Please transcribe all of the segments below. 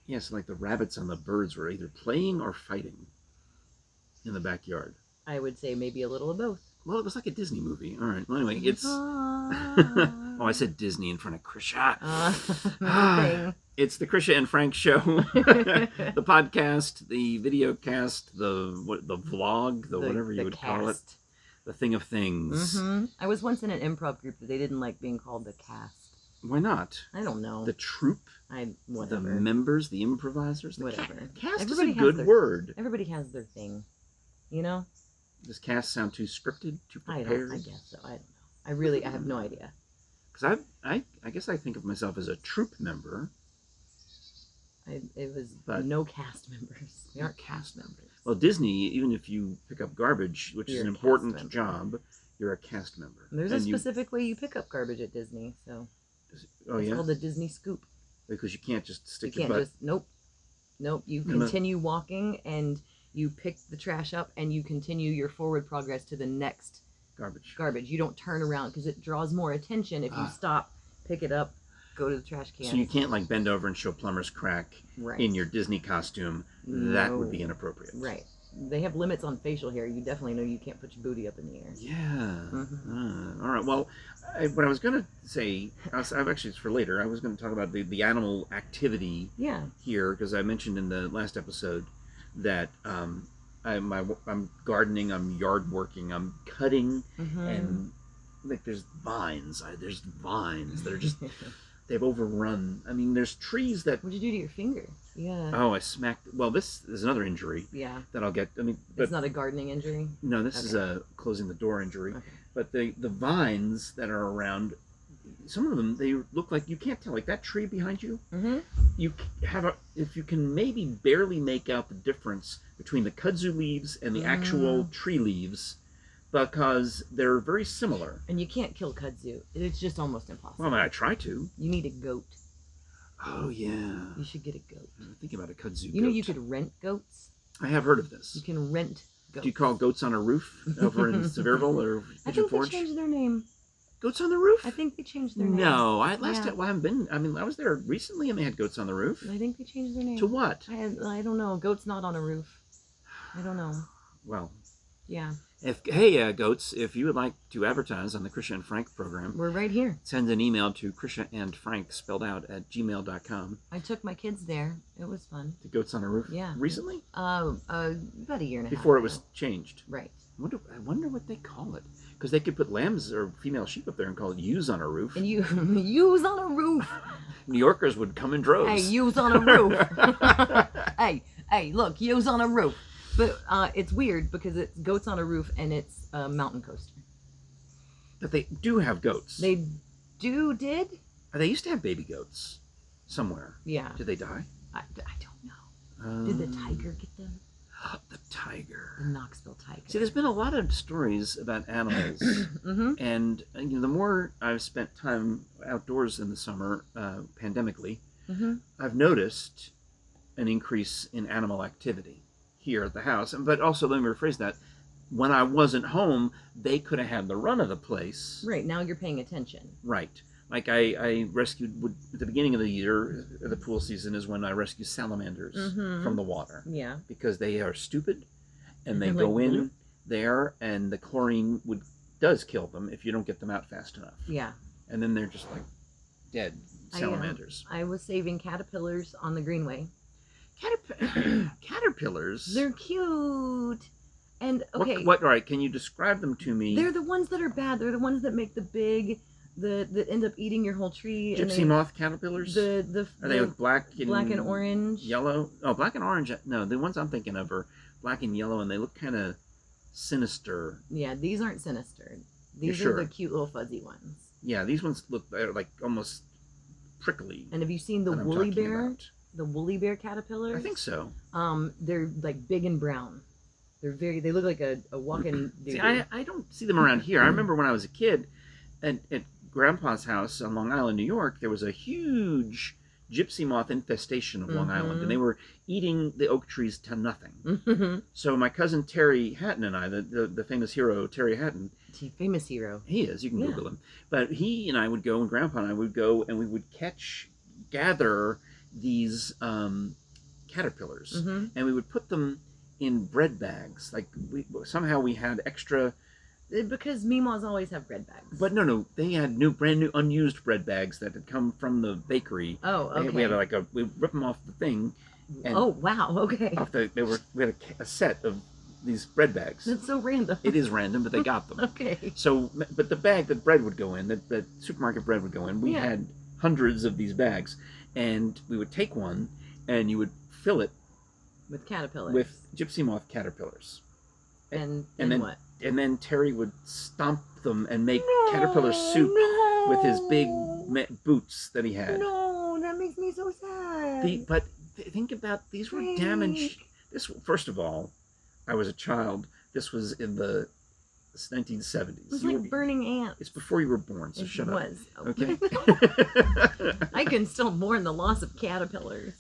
Yes, like the rabbits and the birds were either playing or fighting in the backyard. I would say maybe a little of both. Well, it was like a Disney movie. All right. Well, anyway, it's... oh, I said Disney in front of Krisha. Thing. It's the Krisha and Frank show. The podcast, the video cast, the vlog, whatever you would call it. The thing of things. Mm-hmm. I was once in an improv group that they didn't like being called the cast. Why not? I don't know. The troupe? Whatever. The members, the improvisers? Whatever. Cast everybody is a good word. Everybody has their thing. You know? Does cast sound too scripted, too prepared? I guess so. I don't know. I have no idea. Because I guess I think of myself as a troupe member. It was no cast members. They aren't cast members. Well, Disney, even if you pick up garbage, which is an important job, you're a cast member. There's a specific way you pick up garbage at Disney, so it's called the Disney scoop. Because you can't just stick your butt. Nope. You continue walking and you pick the trash up and you continue your forward progress to the next garbage. You don't turn around because it draws more attention if you stop, pick it up, go to the trash can. So you can't like bend over and show plumber's crack in your Disney costume. No. That would be inappropriate. Right. They have limits on facial hair. You definitely know you can't put your booty up in the air. Yeah. Mm-hmm. All right. Well, what I was going to say, actually it's for later, I was going to talk about the animal activity here, because I mentioned in the last episode that I'm gardening, I'm yard working, I'm cutting, and like there's vines that are just... They've overrun. I mean, there's trees that... What'd you do to your finger? Yeah. Oh, I smacked... Well, this is another injury. Yeah. That I'll get. I mean... It's not a gardening injury? No, this is a closing the door injury. Okay. But the vines that are around, some of them, they look like... You can't tell. Like that tree behind you, you have if you can maybe barely make out the difference between the kudzu leaves and the actual tree leaves, because they're very similar. And you can't kill kudzu. It's just almost impossible. Well, I mean, I try to. You need a goat. Oh, yeah. You should get a goat. I'm thinking about a kudzu goat. You know you could rent goats? I have heard of this. You can rent goats. Do you call Goats on a Roof over in Sevierville or Pigeon Forge? I think they changed their name. Goats on the Roof? I think they changed their name. No, I haven't been. I mean, I was there recently and they had Goats on the Roof. I think they changed their name. To what? I don't know. Goats not on a roof. I don't know. Well. Yeah. Hey, Goats, if you would like to advertise on the Krisha and Frank program, we're right here. Send an email to Krisha and Frank, spelled out, @gmail.com. I took my kids there. It was fun. The Goats on a Roof? Yeah. Recently? About a year and a half. Before it was changed. Right. I wonder what they call it. Because they could put lambs or female sheep up there and call it ewes on a roof. And ewes on a roof. New Yorkers would come in droves. Hey, ewes on a roof. hey, look, ewes on a roof. But it's weird because it's Goats on a Roof and it's a mountain coaster. But they do have goats. They did? They used to have baby goats somewhere. Yeah. Did they die? I don't know. Did the tiger get them? The tiger. The Knoxville tiger. See, there's been a lot of stories about animals. And the more I've spent time outdoors in the summer, pandemically, I've noticed an increase in animal activity here at the house. But also, let me rephrase that. When I wasn't home, they could have had the run of the place. Right, now you're paying attention. Right. Like I rescued, at the beginning of the year, the pool season is when I rescue salamanders from the water. Yeah. Because they are stupid and they go in there and the chlorine does kill them if you don't get them out fast enough. Yeah. And then they're just like dead salamanders. I was saving caterpillars on the greenway. Caterpillars? They're cute. And okay. All right, can you describe them to me? They're the ones that are bad. They're the ones that make the big, that end up eating your whole tree. Gypsy moth caterpillars? Are they like black and orange? Yellow? Oh, black and orange. No, the ones I'm thinking of are black and yellow, and they look kind of sinister. Yeah, these aren't sinister. These are the cute little fuzzy ones. Yeah, these ones look like almost prickly. And have you seen the woolly bear? The woolly bear caterpillars? I think so. They're like big and brown. They look like a walking... See, I don't see them around here. I remember when I was a kid at Grandpa's house on Long Island, New York, there was a huge gypsy moth infestation of Long Island, and they were eating the oak trees to nothing. So my cousin Terry Hatton and I, the famous hero Terry Hatton... Famous hero. He is. You can Google him. But he and I would go, and Grandpa and I would go, and we would gather these caterpillars, and we would put them in bread bags. Like somehow we had extra. Because Meemaws always have bread bags. But no, they had brand new unused bread bags that had come from the bakery. Oh, okay. We had we rip them off the thing. And oh wow, okay. We had a set of these bread bags. That's so random. It is random, but they got them. Okay. So, but the bag that bread would go in, that supermarket bread would go in, we had hundreds of these bags, and we would take one, and you would fill it with caterpillars. With gypsy moth caterpillars. And then what? And then Terry would stomp them and make caterpillar soup with his big boots that he had. No, that makes me so sad. But think about, these were damaged. First of all, I was a child. This was in the 1970s. It was like burning ants. It's before you were born, so shut up. It was. Okay. I can still mourn the loss of caterpillars.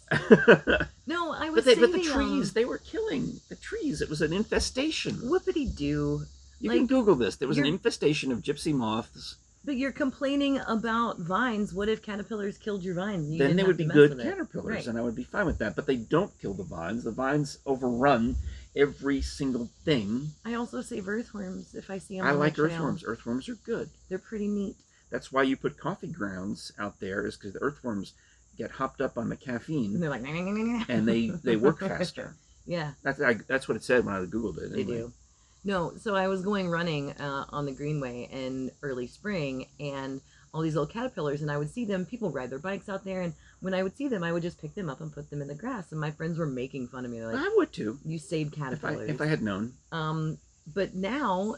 No, I was But the trees, they were killing the trees. It was an infestation. Whoopity-doo. You can Google this. There was an infestation of gypsy moths. But you're complaining about vines. What if caterpillars killed your vines? Then they would be good caterpillars, and I would be fine with that. But they don't kill the vines. The vines overrun every single thing. I also save earthworms if I see them. I like earthworms. Earthworms are good. They're pretty neat. That's why you put coffee grounds out there, is because the earthworms get hopped up on the caffeine. And they're like, and they work faster. Yeah. That's what it said when I Googled it. Anyway. They do. No, so I was going running on the Greenway in early spring, and all these little caterpillars, and I would see them. People ride their bikes out there, and when I would see them, I would just pick them up and put them in the grass. And my friends were making fun of me. They're like, I would too. You saved caterpillars. If I had known. But now,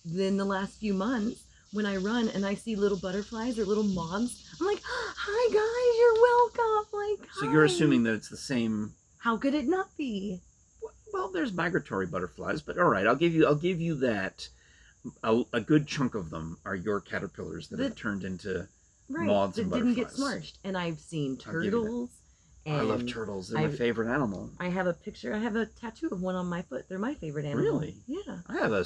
in the last few months, when I run and I see little butterflies or little moths, I'm like, hi guys, you're welcome. Like, so you're assuming that it's the same. How could it not be? Well, there's migratory butterflies, but all right, I'll give you that. A good chunk of them are your caterpillars that have turned into moths and butterflies. Didn't get smarched. And I've seen turtles. And I love turtles. They're my favorite animal. I have a picture. I have a tattoo of one on my foot. They're my favorite animal. Really? Yeah. I have a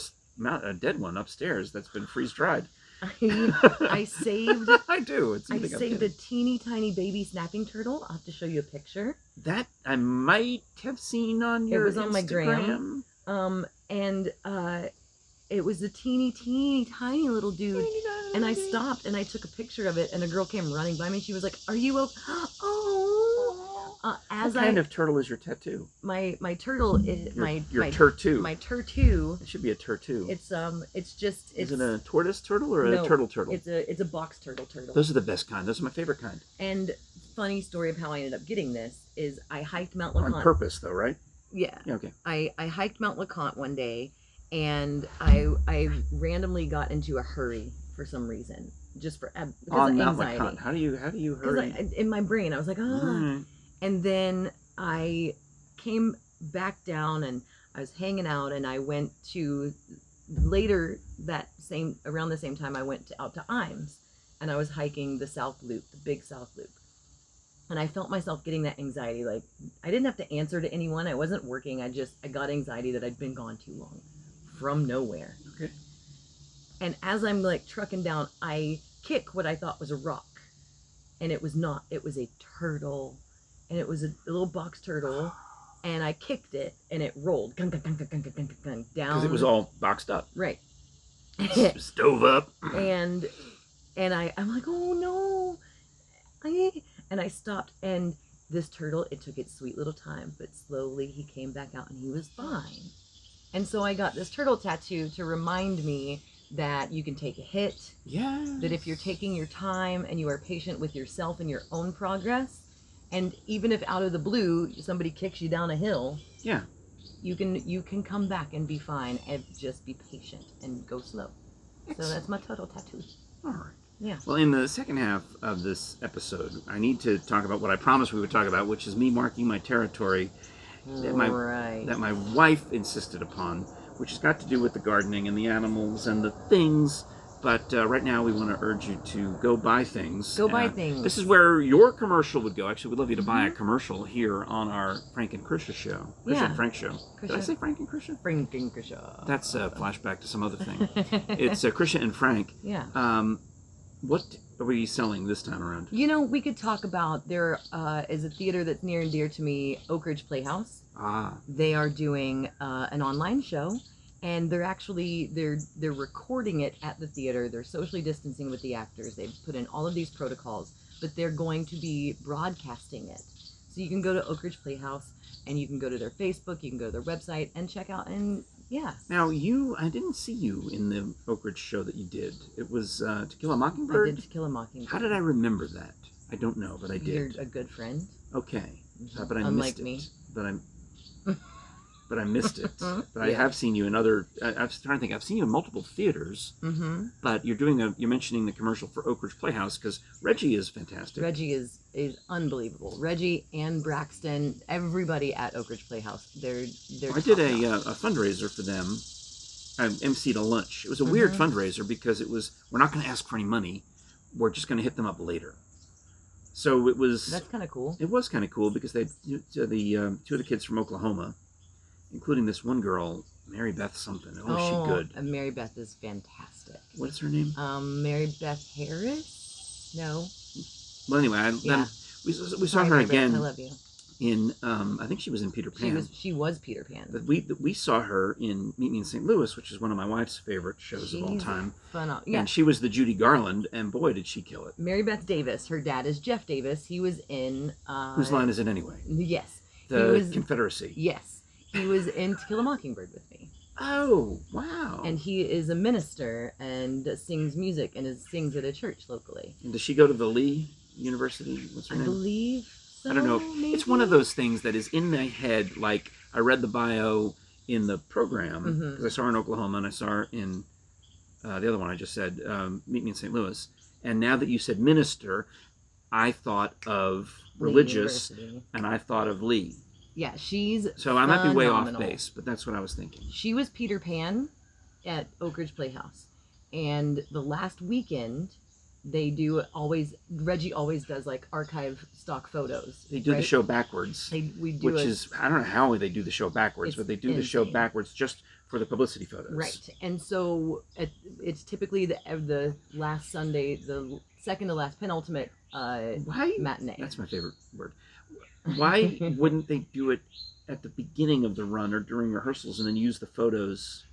dead one upstairs that's been freeze dried. I saved. I do. I saved a teeny tiny baby snapping turtle. I'll have to show you a picture. That I might have seen on your. It was on Instagram. my gram. And it was a teeny tiny little dude. And I stopped and I took a picture of it, and a girl came running by me. She was like, "Are you okay?" What kind of turtle is your tattoo? My turtle is your turtle. My turtle. It should be a turtle. It's Is it a tortoise turtle or a turtle? It's a box turtle. Those are the best kind. Those are my favorite kind. And funny story of how I ended up getting this is I hiked Mount LeConte. On purpose, though, right? Yeah. Okay. I hiked Mount LeConte one day, and I randomly got into a hurry for some reason, just because on of Mount LeConte. How do you hurry? In my brain, I was like, And then I came back down, and I was hanging out, and I went to around the same time I went out to Imes, and I was hiking the South Loop, the big South Loop. And I felt myself getting that anxiety. Like, I didn't have to answer to anyone. I wasn't working. I got anxiety that I'd been gone too long from nowhere. Okay. And as I'm like trucking down, I kick what I thought was a rock. And it was not. It was a turtle. And it was a little box turtle. And I kicked it, and it rolled down. Because it was all boxed up. Right. Stove up. And I'm like, oh no. And I stopped, and this turtle, it took its sweet little time, but slowly he came back out, and he was fine. And so I got this turtle tattoo to remind me that you can take a hit. Yeah. That if you're taking your time and you are patient with yourself and your own progress, and even if out of the blue somebody kicks you down a hill, yeah, you can come back and be fine, and just be patient and go slow. Excellent. So that's my turtle tattoo. All right. Yeah. Well, in the second half of this episode, I need to talk about what I promised we would talk about, which is me marking my territory that my wife insisted upon, which has got to do with the gardening and the animals and the things. But right now, we want to urge you to go buy things. Go buy things. This is where your commercial would go. Actually, we'd love you to buy a commercial here on our Frank and Krisha show. Krisha and Frank show. Did I say Frank and Krisha? Frank and Krisha. That's a flashback to some other thing. It's Krisha and Frank. Yeah. What are we selling this time around? You know, we could talk about, there is a theater that's near and dear to me, Oak Ridge Playhouse. They are doing an online show, and they're recording it at the theater. They're socially distancing with the actors. They've put in all of these protocols, but they're going to be broadcasting it. So you can go to Oak Ridge Playhouse, and you can go to their Facebook, you can go to their website, and check out, and yeah. Now, I didn't see you in the Oak Ridge show that you did. It was To Kill a Mockingbird? I did To Kill a Mockingbird. How did I remember that? I don't know, but I did. You're a good friend. Okay. But I Unlike missed it. me. But I missed it. But I have seen you in other. I was trying to think. I've seen you in multiple theaters. Mm-hmm. But you're mentioning the commercial for Oak Ridge Playhouse because Reggie is fantastic. Reggie is unbelievable. Reggie and Braxton, everybody at Oak Ridge Playhouse, they're. I did a fundraiser for them. I emceed a lunch. It was a weird fundraiser because it was, we're not going to ask for any money. We're just going to hit them up later. So it was. That's kind of cool. It was kind of cool because two of the kids from Oklahoma, including this one girl, Marybeth something. Oh, is she good? Marybeth is fantastic. What's her name? Marybeth Harris? No. Well, anyway, then we saw her Marybeth, again. I love you. In I think she was in Peter Pan. She was Peter Pan. But we saw her in Meet Me in St. Louis, which is one of my wife's favorite shows of all time. Phenomenal. And she was the Judy Garland, and boy, did she kill it. Marybeth Davis. Her dad is Jeff Davis. He was in. Whose line is it anyway? Yes. The Confederacy. Yes. He was in To Kill a Mockingbird with me. Oh, wow. And he is a minister and sings music and sings at a church locally. And does she go to the Lee University? What's her name? I believe so. I don't know. Maybe? It's one of those things that is in my head. Like, I read the bio in the program because I saw her in Oklahoma and I saw her in the other one I just said, Meet Me in St. Louis. And now that you said minister, I thought of religious and I thought of Lee. Yeah, she's so I might be way off base, but that's what I was thinking. She was Peter Pan at Oak Ridge Playhouse, and the last weekend Reggie always does like archive stock photos. They do the show backwards, I don't know how they do the show backwards, but they do the show backwards just for the publicity photos. Right, and so it's typically the last Sunday, the second to last penultimate matinee. That's my favorite word. Why wouldn't they do it at the beginning of the run or during rehearsals and then use the photos?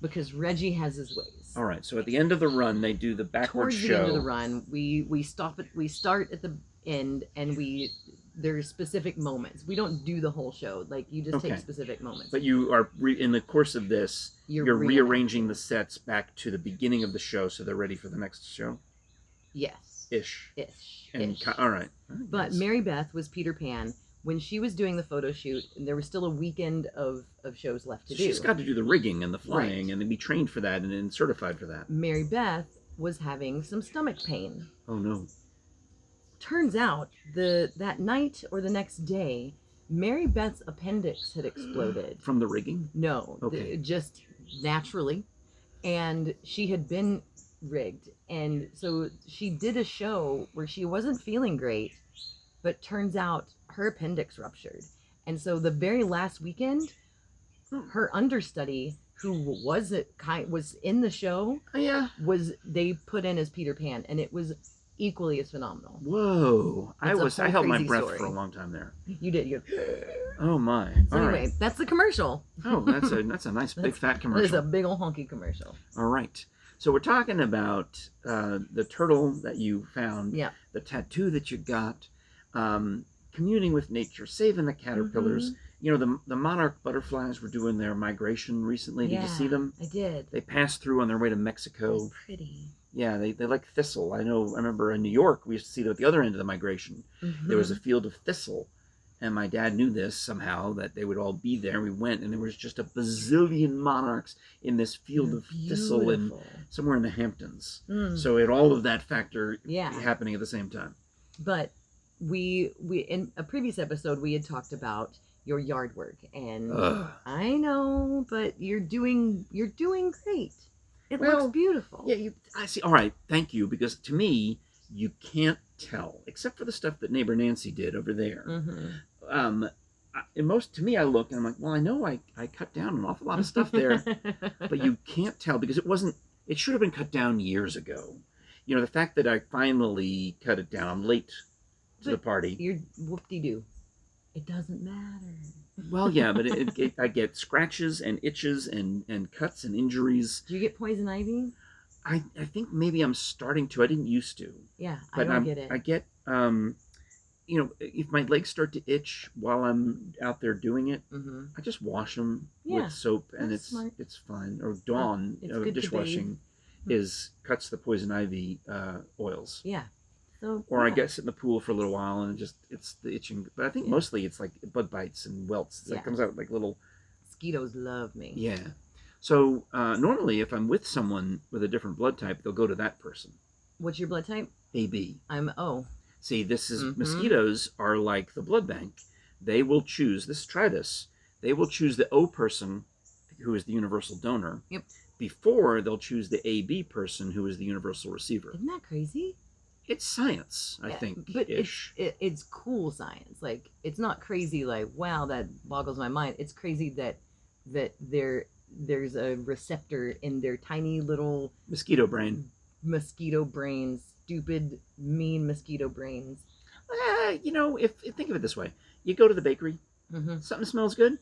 Because Reggie has his ways. All right, so at the end of the run, they do the backwards show. Towards the end of the run, we start at the end, and there's specific moments. We don't do the whole show. Like, you just take specific moments. But you are, in the course of this, you're rearranging the sets back to the beginning of the show so they're ready for the next show? Yes. Ish. And all right. But Marybeth was Peter Pan. When she was doing the photo shoot, and there was still a weekend of shows left to do. She's got to do the rigging and the flying and then be trained for that and certified for that. Marybeth was having some stomach pain. Oh, no. Turns out, that night or the next day, Marybeth's appendix had exploded. From the rigging? No. Okay. Just naturally. And she had been rigged. And so she did a show where she wasn't feeling great, but turns out her appendix ruptured. And so the very last weekend, her understudy, who was in the show, they put in as Peter Pan, and it was equally as phenomenal. Whoa. I held my breath for a long time there. You did. Oh my. So anyway, that's the commercial. Oh, that's a nice big fat commercial. It's a big old honky commercial. All right. So we're talking about the turtle that you found, the tattoo that you got, communing with nature, saving the caterpillars. You know, the monarch butterflies were doing their migration recently. Did you see them? I did. They passed through on their way to Mexico. That's pretty. Yeah, they like thistle. I remember in New York, we used to see them at the other end of the migration. There was a field of thistle. And my dad knew this somehow, that they would all be there. We went, and there was just a bazillion monarchs in this field of thistle and somewhere in the Hamptons. So it had all of that factor happening at the same time. But we in a previous episode, we had talked about your yard work. And I know, but you're doing great. It looks beautiful. Yeah, I see. All right, thank you. Because to me, you can't tell, except for the stuff that neighbor Nancy did over there. To me, I look and I'm like, well, I know I cut down an awful lot of stuff there, but you can't tell because it should have been cut down years ago. you know, the fact that I finally cut it down, I'm late to the party. You're whoop-de-doo. It doesn't matter. Well, yeah, but I get scratches and itches and cuts and injuries. Do you get poison ivy? I think maybe I'm starting to. I didn't used to. Yeah, but I don't get it. I get, you know, if my legs start to itch while I'm out there doing it, I just wash them with soap, and it's fine. Or Dawn, dishwashing, cuts the poison ivy oils. Yeah. So, or I sit in the pool for a little while, and it's the itching. But I think mostly it's like bug bites and welts. It comes out like little. Mosquitoes love me. Yeah. So normally, if I'm with someone with a different blood type, they'll go to that person. What's your blood type? AB. I'm O. See, this is mosquitoes are like the blood bank. They will choose this. Try this. They will choose the O person, who is the universal donor. Yep. Before they'll choose the AB person, who is the universal receiver. Isn't that crazy? It's science, I think. But it's cool science. Like, it's not crazy. Like, wow, that boggles my mind. It's crazy that there's a receptor in their tiny little mosquito brains, stupid, mean mosquito brains. You know, if think of it this way: you go to the bakery, something smells good,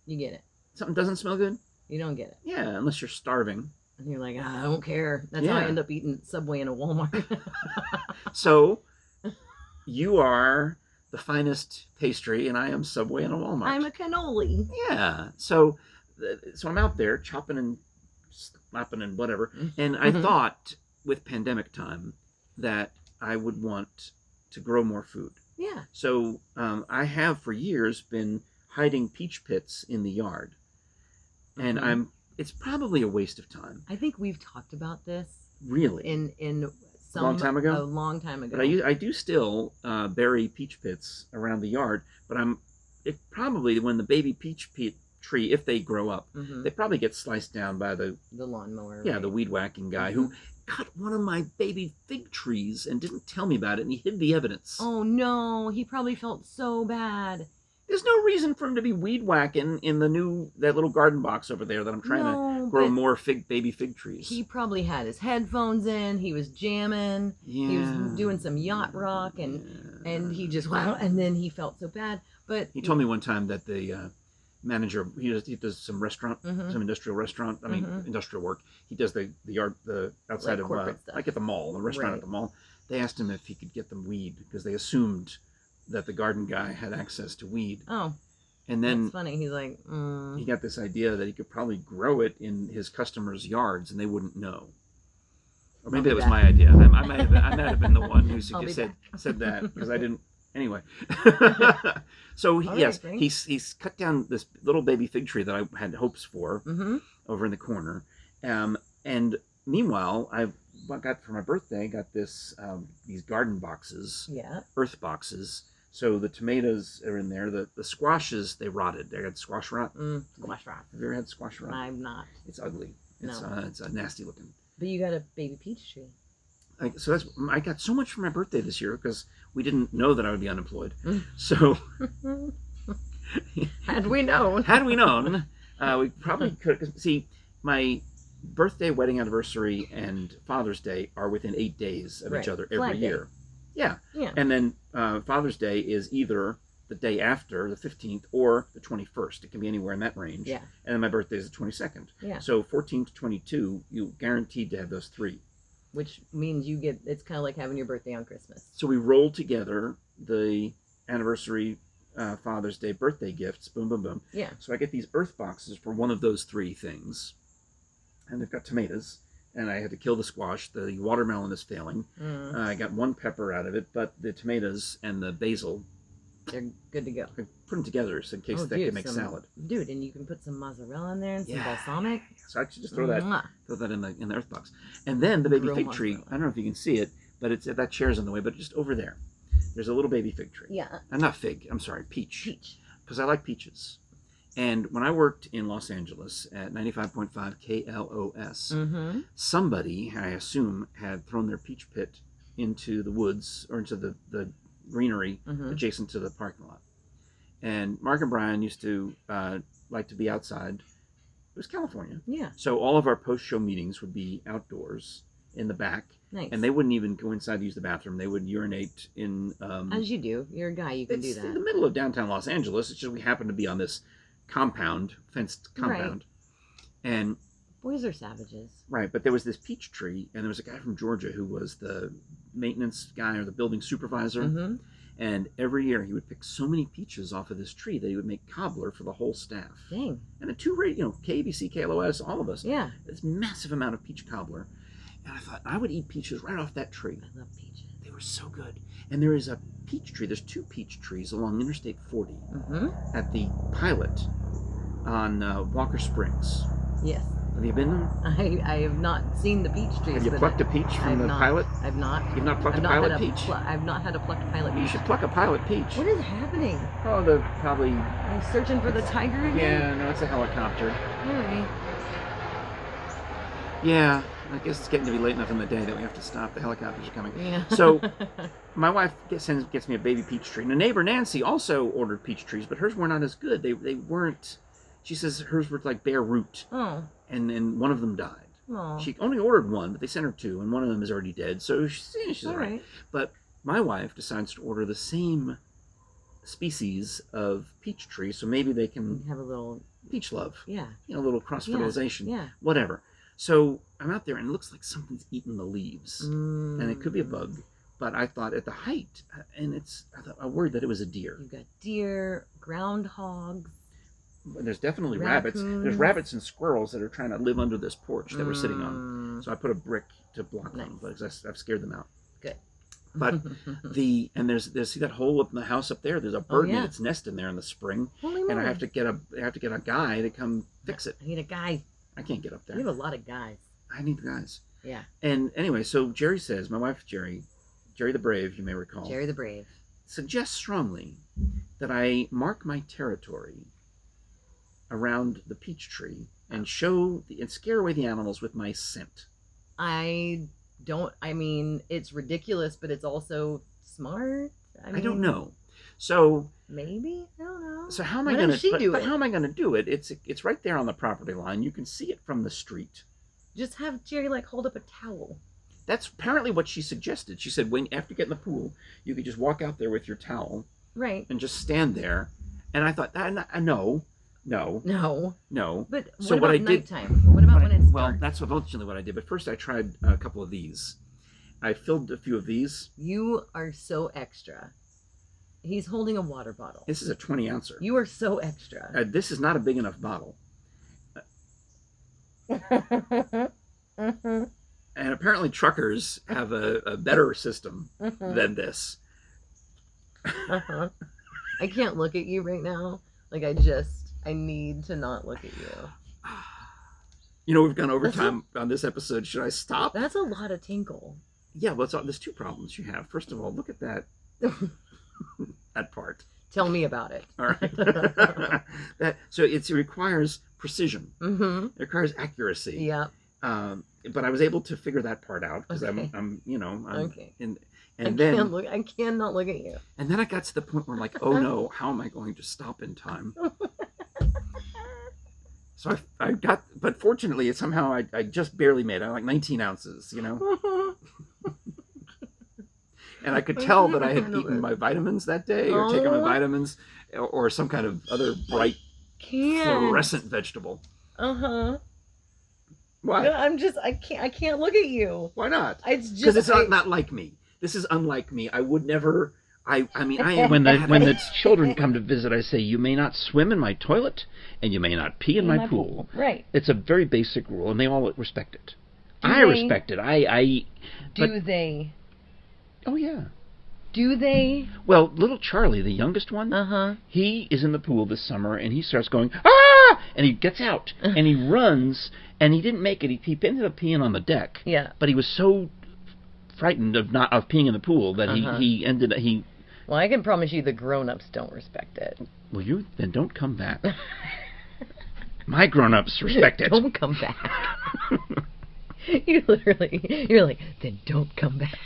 you get it. Something doesn't smell good, you don't get it. Yeah, unless you're starving. And you're like, I don't care. That's how I end up eating Subway in a Walmart. So, you are the finest pastry, and I am Subway in a Walmart. I'm a cannoli. Yeah. So I'm out there chopping and slapping and whatever, and I thought with pandemic time that I would want to grow more food. Yeah. So I have for years been hiding peach pits in the yard, and it's probably a waste of time. I think we've talked about this. Really? In a long time ago? A long time ago. But I do still bury peach pits around the yard, but probably when the baby peach tree, if they grow up, they probably get sliced down by the lawnmower. Yeah, right? The weed whacking guy who cut one of my baby fig trees and didn't tell me about it, and he hid the evidence. Oh no, he probably felt so bad. There's no reason for him to be weed whacking in that little garden box over there that I'm trying to grow more baby fig trees. He probably had his headphones in. He was jamming. Yeah. He was doing some yacht rock, and he just and then he felt so bad. But he told me one time that the manager, he does some restaurant, some industrial restaurant. I mean, industrial work. He does the outside of like at the mall, the restaurant at the mall. They asked him if he could get them weed because they assumed that the garden guy had access to weed. Oh, and then that's funny. He's like, he got this idea that he could probably grow it in his customers' yards and they wouldn't know. Or maybe that was my idea. I might have been the one who said that because I didn't. Anyway, so he's cut down this little baby fig tree that I had hopes for over in the corner, and meanwhile I got for my birthday these garden boxes, earth boxes. So the tomatoes are in there. The squashes, they rotted. They had squash rot. Squash rot. Have you ever had squash rot? I'm not. It's ugly. It's nasty looking. But you got a baby peach tree. I got so much for my birthday this year because we didn't know that I would be unemployed. So had we known, we probably could. See, my birthday, wedding anniversary, and Father's Day are within 8 days of each other every year. Yeah. And then Father's Day is either the day after, the 15th, or the 21st. It can be anywhere in that range. Yeah. And then my birthday is the 22nd. Yeah. So 14 to 22, you guaranteed to have those three. Which means it's kind of like having your birthday on Christmas. So we roll together the anniversary, Father's Day, birthday gifts, boom, boom, boom. Yeah. So I get these earth boxes for one of those three things. And they've got tomatoes. And I had to kill the squash. The watermelon is failing. I got one pepper out of it, but the tomatoes and the basil, they're good to go. I put them together in case they can make salad. Dude, and you can put some mozzarella in there and some balsamic. So I should just throw that in the earth box. And then the baby fig tree, I don't know if you can see it, but that chair's in the way, but just over there. There's a little baby fig tree. Yeah. Not fig, I'm sorry, peach. Peach. Because I like peaches. And when I worked in Los Angeles at 95.5 KLOS, somebody, I assume, had thrown their peach pit into the woods or into the greenery adjacent to the parking lot. And Mark and Brian used to like to be outside. It was California. Yeah. So all of our post-show meetings would be outdoors in the back. Nice. And they wouldn't even go inside to use the bathroom. They would urinate in... As you do. You're a guy. You can do that. It's in the middle of downtown Los Angeles. It's just we happen to be on this compound, fenced compound. Right. And... Boys are savages. Right, but there was this peach tree, and there was a guy from Georgia who was the maintenance guy or the building supervisor. Mm-hmm. And every year he would pick so many peaches off of this tree that he would make cobbler for the whole staff. Dang. And the two, KABC, KLOS, all of us. Yeah. This massive amount of peach cobbler. And I thought, I would eat peaches right off that tree. I love peaches. They were so good. And there is a peach tree. There's 2 peach trees along Interstate 40 at the Pilot on Walker Springs. Yes. Have you been there? I have not seen the peach trees. Have you plucked a peach from the Pilot? I've not. You've not plucked a Pilot peach? I've not had a plucked Pilot peach. You should pluck a Pilot peach. What is happening? Oh, they're probably... Are you searching for the tiger again? Yeah, no, it's a helicopter. All right. Yeah, I guess it's getting to be late enough in the day that we have to stop. The helicopters are coming. Yeah. So, me a baby peach tree. And a neighbor, Nancy, also ordered peach trees, but hers were not as good. They weren't... She says hers were like bare root. Oh. And one of them died. Oh. She only ordered one, but they sent her 2, and one of them is already dead. So she's all right. But my wife decides to order the same species of peach tree, so maybe they can have a little peach love. Yeah. A little cross fertilization. Yeah. Whatever. So I'm out there, and it looks like something's eaten the leaves, and it could be a bug. But I thought at the height, and I worried that it was a deer. You've got deer, groundhogs. There's definitely rabbits. There's rabbits and squirrels that are trying to live under this porch that we're sitting on. So I put a brick to block them because I've scared them out. Good. But there's see that hole up in the house up there. There's a bird made its nest in there in the spring, and I have to get a guy to come fix it. I need a guy. I can't get up there. You have a lot of guys. I need guys. Yeah. And anyway, so Jerry says, my wife Jerry the Brave, you may recall. Jerry the Brave suggests strongly that I mark my territory around the peach tree and scare away the animals with my scent. I mean, it's ridiculous, but it's also smart. I don't know. So maybe, I don't know. So how am I going to do it? But how am I going to do it? It's right there on the property line. You can see it from the street. Just have Jerry hold up a towel. That's apparently what she suggested. She said after you get in the pool, you could just walk out there with your towel. Right. And just stand there. And I thought, no. But so what about nighttime? What about when it's dark? Well, that's eventually what I did. But first I tried a couple of these. I filled a few of these. You are so extra. He's holding a water bottle. This is a 20-ouncer. You are so extra. This is not a big enough bottle. And apparently truckers have a better system than this. I can't look at you right now. I need to not look at you. We've gone overtime on this episode. Should I stop? That's a lot of tinkle. Yeah, well, there's 2 problems you have. First of all, look at that. That part. Tell me about it. All right. So it requires precision. Mm-hmm. It requires accuracy. Yeah. But I was able to figure that part out because okay. I'm okay. I cannot look at you. And then I got to the point where I'm like, oh no, how am I going to stop in time? So I got, but fortunately, somehow I just barely made it, like 19 ounces, And I could tell that I had eaten my vitamins that day, or taken my vitamins, or some kind of other bright fluorescent vegetable. Uh-huh. Why? I can't look at you. Why not? It's because it's not like me. This is unlike me. I would never. I am. When the children come to visit, I say, you may not swim in my toilet, and you may not pee in my pool. Right. It's a very basic rule, and they all respect it. I respect it. Do they? Oh yeah. Do they? Well, little Charlie, the youngest one, he is in the pool this summer, and he starts going, ah! And he gets out, and he runs, and he didn't make it. He ended up peeing on the deck. Yeah. But he was so frightened of peeing in the pool that he Well, I can promise you the grown-ups don't respect it. Well, then don't come back. My grown-ups respect it. Don't come back. You're like, then don't come back.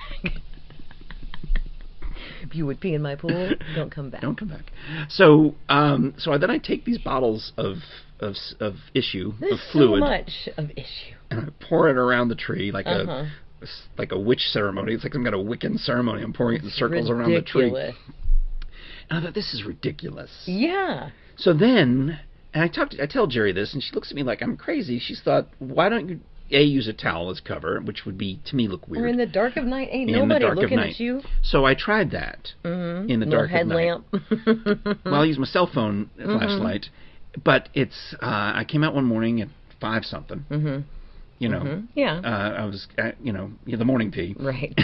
If you would pee in my pool, don't come back. Don't come back. So then I take these bottles of fluid. So much of issue. And I pour it around the tree like a like a witch ceremony. It's like some kind of Wiccan ceremony. I'm pouring it in circles around the tree. And I thought, this is ridiculous. Yeah. So then, and I tell Jerry this, and she looks at me like I'm crazy. She's thought, why don't you use a towel as cover, which would be, to me, look weird. Or in the dark of night, ain't nobody looking at you. So I tried that in the dark of night. Well, I used my cell phone flashlight, but it's. I came out one morning at 5-something. You know, I was, the morning pee. Right,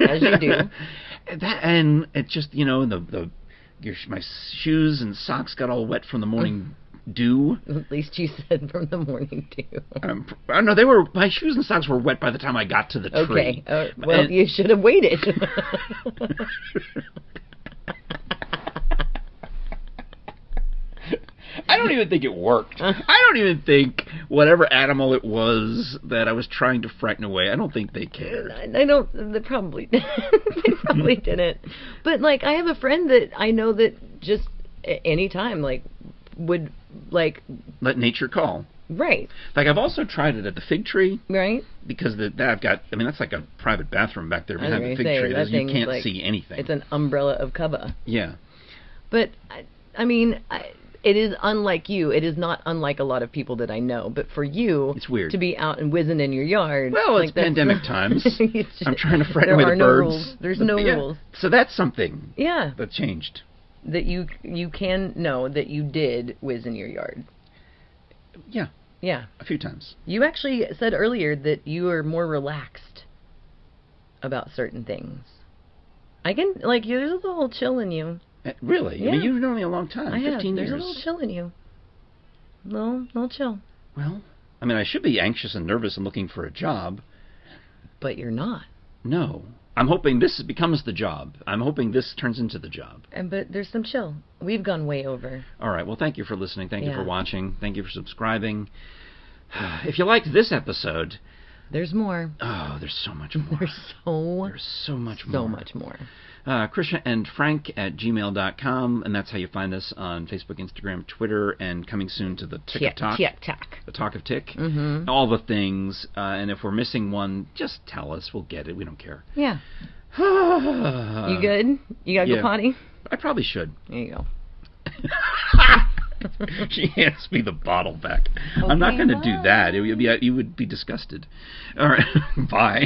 as you do. And it just, my shoes and socks got all wet from the morning dew. At least you said from the morning dew. No, my shoes and socks were wet by the time I got to the tree. Okay, well, you should have waited. I don't even think it worked. I don't even think whatever animal it was that I was trying to frighten away, I don't think they cared. They probably didn't. But, like, I have a friend that I know that just anytime, like, would, like... let nature call. Right. Like, I've also tried it at the fig tree. Right. Because I've got, that's like a private bathroom back there behind the fig tree. You can't see anything. It's an umbrella of cover. Yeah. But, it is unlike you. It is not unlike a lot of people that I know. But for you, it's weird to be out and whizzing in your yard. Well, it's pandemic times. I'm trying to frighten away the birds. Rules. There's no rules. So that's something. Yeah. That changed. That you can know that you did whiz in your yard. Yeah. Yeah. A few times. You actually said earlier that you are more relaxed about certain things. There's a little chill in you. Really? Yeah. You've known me a long time. I have. 15 years. There's a little chill in you. Little chill. Well, I should be anxious and nervous and looking for a job. But you're not. No. I'm hoping this becomes the job. I'm hoping this turns into the job. But there's some chill. We've gone way over. All right. Well, thank you for listening. Thank you for watching. Thank you for subscribing. If you liked this episode... there's more. Oh, there's so much more. There's so much more. So much more. Krisha and Frank at gmail.com, and that's how you find us on Facebook, Instagram, Twitter, and coming soon to the TikTok. The Talk of Tick. Mm-hmm. All the things. And if we're missing one, just tell us. We'll get it. We don't care. Yeah. You good? You got to go potty? I probably should. There you go. She hands me the bottle back. Okay, I'm not going to do that. You would be disgusted. All right. Bye.